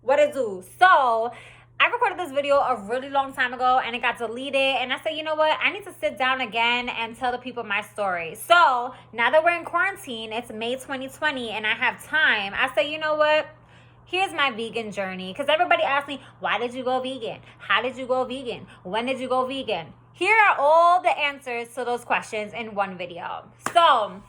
What it do? So I recorded this video a really long time ago and it got deleted. And I said, you know what? I need to sit down again and tell the people my story. So now that we're in quarantine, it's May 2020 and I have time. I said, you know what? Here's my vegan journey. Because everybody asks me, why did you go vegan? How did you go vegan? When did you go vegan? Here are all the answers to those questions in one video. So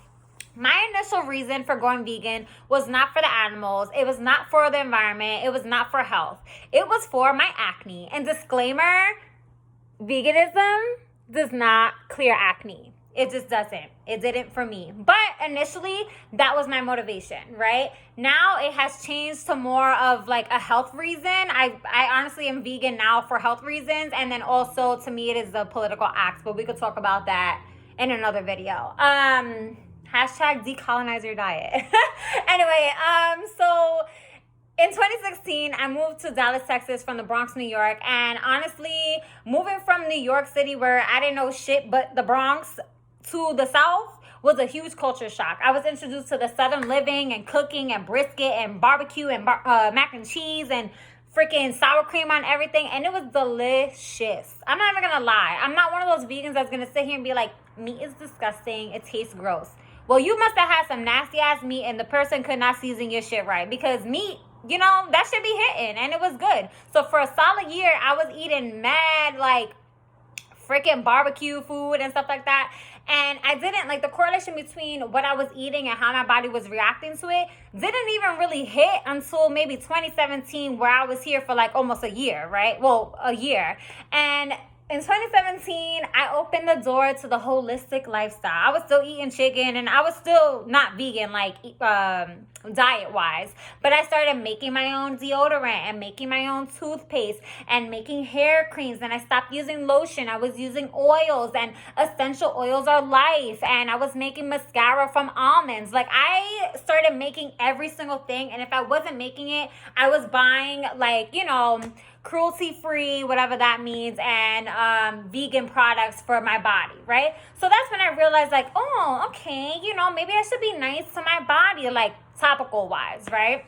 my initial reason for going vegan was not for the animals. It was not for the environment. It was not for health. It was for my acne. And disclaimer, veganism does not clear acne. It just doesn't. It didn't for me. But initially, that was my motivation, right? Now it has changed to more of like a health reason. I honestly am vegan now for health reasons. And then also to me, it is a political act. But we could talk about that in another video. Hashtag decolonize your diet. Anyway, so in 2016, I moved to Dallas, Texas from the Bronx, New York. And honestly, moving from New York City where I didn't know shit but the Bronx to the South was a huge culture shock. I was introduced to the Southern living and cooking and brisket and barbecue and mac and cheese and freaking sour cream on everything. And it was delicious. I'm not even going to lie. I'm not one of those vegans that's going to sit here and be like, meat is disgusting. It tastes gross. Well, you must have had some nasty ass meat and the person could not season your shit right, because meat, you know, that should be hitting and it was good. So for a solid year, I was eating mad like freaking barbecue food and stuff like that. And I didn't like the correlation between what I was eating and how my body was reacting to it didn't even really hit until maybe 2017, where I was here for like almost a year, right? Well, a year. And in 2017, I opened the door to the holistic lifestyle. I was still eating chicken and I was still not vegan, like diet wise, but I started making my own deodorant and making my own toothpaste and making hair creams. And I stopped using lotion. I was using oils, and essential oils are life. And I was making mascara from almonds. Like, I started making every single thing. And if I wasn't making it, I was buying, like, you know, cruelty-free, whatever that means, and vegan products for my body, right? So that's when I realized, like, oh, okay, you know, maybe I should be nice to my body, like, topical-wise, right?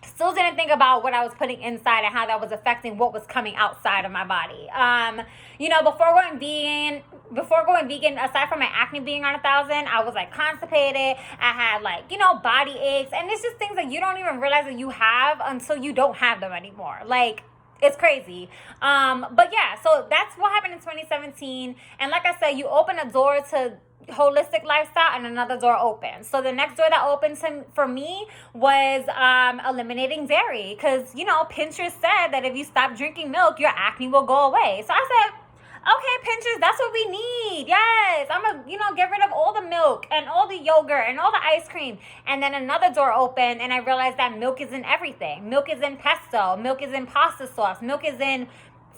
Still didn't think about what I was putting inside and how that was affecting what was coming outside of my body. You know, before going vegan, aside from my acne being on 1,000, I was like constipated. I had like, you know, body aches, and it's just things that you don't even realize that you have until you don't have them anymore. Like, it's crazy. But yeah, so that's what happened in 2017. And like I said, you open a door to holistic lifestyle and another door opens. So the next door that opened for me was eliminating dairy, because, you know, Pinterest said that if you stop drinking milk, your acne will go away. So I said, okay, Pinterest, that's what we need. Yes, I'm going to, you know, get rid of all the milk and all the yogurt and all the ice cream. And then another door opened and I realized that milk is in everything. Milk is in pesto. Milk is in pasta sauce. Milk is in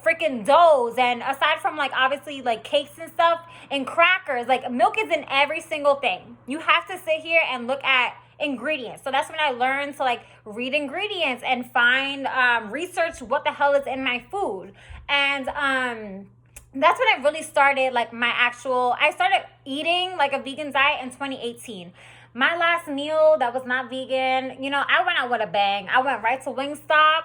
freaking doughs. And aside from like obviously like cakes and stuff and crackers, like milk is in every single thing. You have to sit here and look at ingredients. So that's when I learned to like read ingredients and find research what the hell is in my food. And that's when I really started like I started eating like a vegan diet in 2018. My last meal that was not vegan, you know, I went out with a bang. I went right to Wingstop.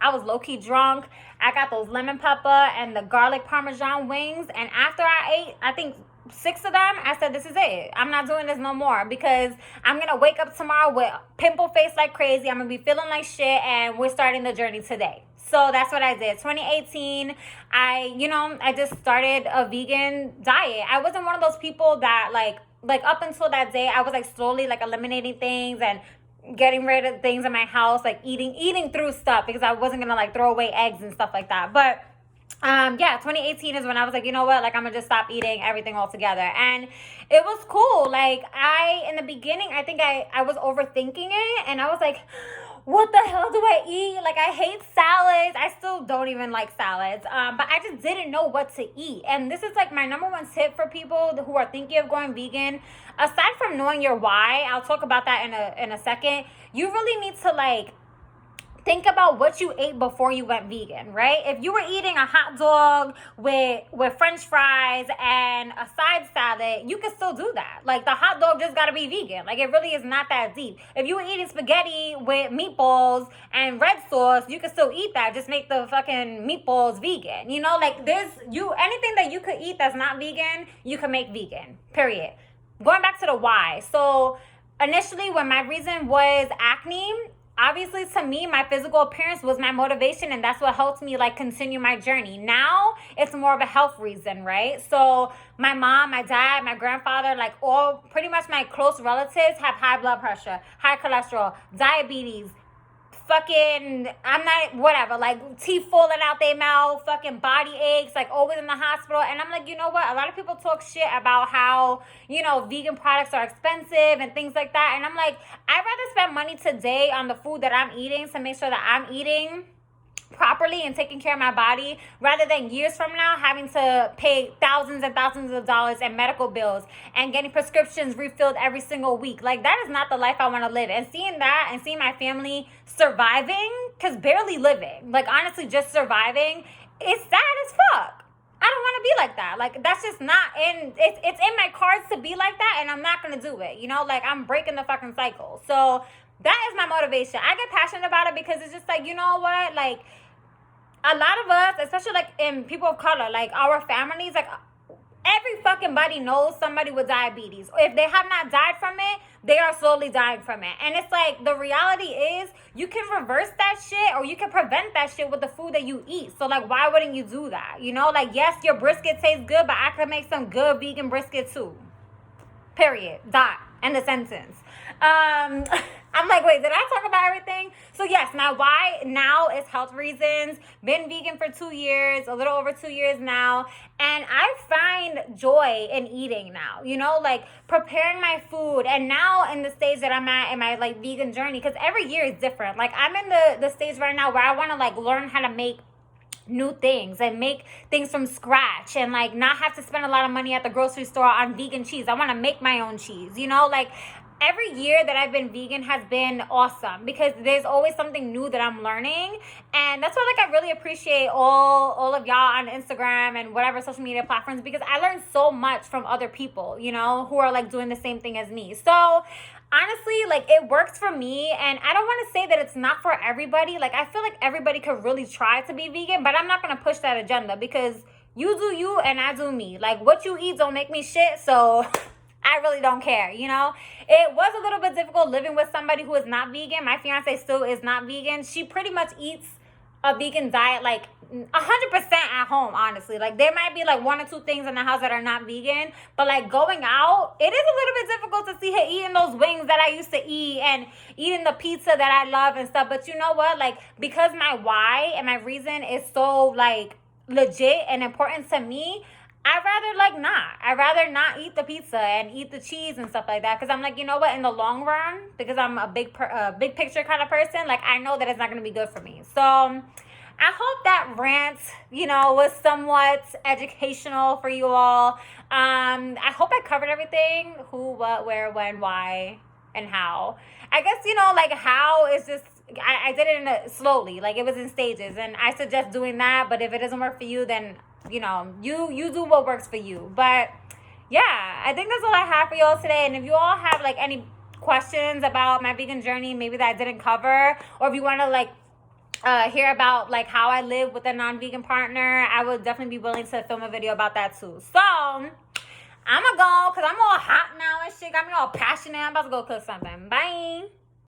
I was low-key drunk. I got those lemon pepper and the garlic parmesan wings. And after I ate, I think 6 of them, I said, this is it. I'm not doing this no more, because I'm going to wake up tomorrow with pimple face like crazy. I'm going to be feeling like shit, and we're starting the journey today. So that's what I did. 2018, I just started a vegan diet. I wasn't one of those people that like up until that day, I was like slowly like eliminating things and getting rid of things in my house, like eating through stuff, because I wasn't gonna like throw away eggs and stuff like that. But 2018 is when I was like, you know what, like I'm gonna just stop eating everything altogether. And it was cool. Like in the beginning, I think I was overthinking it, and I was like, what the hell do I eat? Like, I hate salads. I still don't even like salads. But I just didn't know what to eat. And this is like my number one tip for people who are thinking of going vegan. Aside from knowing your why, I'll talk about that in a second. You really need to like think about what you ate before you went vegan, right? If you were eating a hot dog with french fries and a side salad, you can still do that. Like, the hot dog just gotta be vegan. Like, it really is not that deep. If you were eating spaghetti with meatballs and red sauce, you can still eat that. Just make the fucking meatballs vegan. You know, like, anything that you could eat that's not vegan, you can make vegan, period. Going back to the why. So initially, when my reason was acne, obviously to me, my physical appearance was my motivation, and that's what helped me like continue my journey. Now it's more of a health reason, right? So my mom, my dad, my grandfather, like all pretty much my close relatives have high blood pressure, high cholesterol, diabetes, fucking, I'm not, whatever, like teeth falling out their mouth, fucking body aches, like always in the hospital. And I'm like, you know what? A lot of people talk shit about how, you know, vegan products are expensive and things like that. And I'm like, I'd rather spend money today on the food that I'm eating to make sure that I'm eating properly and taking care of my body, rather than years from now having to pay thousands and thousands of dollars in medical bills and getting prescriptions refilled every single week. Like, that is not the life I want to live. And seeing that and seeing my family surviving, because barely living, like honestly just surviving, it's sad as fuck. I don't want to be like that. Like, that's just not in, it's in my cards to be like that, and I'm not going to do it. You know, like, I'm breaking the fucking cycle. So that is my motivation. I get passionate about it because it's just like, you know what, like, a lot of us, especially like in people of color, like our families, like every fucking body knows somebody with diabetes. If they have not died from it, they are slowly dying from it. And it's like, the reality is you can reverse that shit, or you can prevent that shit with the food that you eat. So like, why wouldn't you do that? You know, like, yes, your brisket tastes good, but I could make some good vegan brisket too. Period. Dot. End of sentence. I'm like, wait, did I talk about everything? So yes, my why now is health reasons. Been vegan for 2 years, a little over 2 years now. And I find joy in eating now, you know, like preparing my food. And now in the stage that I'm at in my like vegan journey, because every year is different. Like, I'm in the stage right now where I want to like learn how to make new things and make things from scratch, and like not have to spend a lot of money at the grocery store on vegan cheese. I want to make my own cheese, you know, like every year that I've been vegan has been awesome because there's always something new that I'm learning. And that's why like I really appreciate all of y'all on Instagram and whatever social media platforms, because I learned so much from other people, you know, who are like doing the same thing as me. So honestly, like, it works for me, and I don't want to say that it's not for everybody. Like, I feel like everybody could really try to be vegan, but I'm not going to push that agenda because you do you and I do me. Like, what you eat don't make me shit, so I really don't care, you know? It was a little bit difficult living with somebody who is not vegan. My fiance still is not vegan. She pretty much eats a vegan diet like 100% at home, honestly. Like, there might be like 1 or 2 things in the house that are not vegan, but like going out, it is a little bit difficult to see her eating those wings that I used to eat and eating the pizza that I love and stuff. But you know what, like, because my why and my reason is so like legit and important to me, I'd rather not eat the pizza and eat the cheese and stuff like that, because I'm like, you know what, in the long run, because I'm a big picture kind of person, like, I know that it's not going to be good for me. So I hope that rant, you know, was somewhat educational for you all. I hope I covered everything: who, what, where, when, why, and how. I guess, you know, like, how is just, I did it slowly, like it was in stages, and I suggest doing that. But if it doesn't work for you, then, you know, you do what works for you. But yeah, I think that's all I have for y'all today. And if you all have like any questions about my vegan journey, maybe that I didn't cover, or if you want to like hear about like how I live with a non-vegan partner, I would definitely be willing to film a video about that too. So I'm gonna go, because I'm all hot now and shit, got me all passionate. I'm about to go cook something. Bye.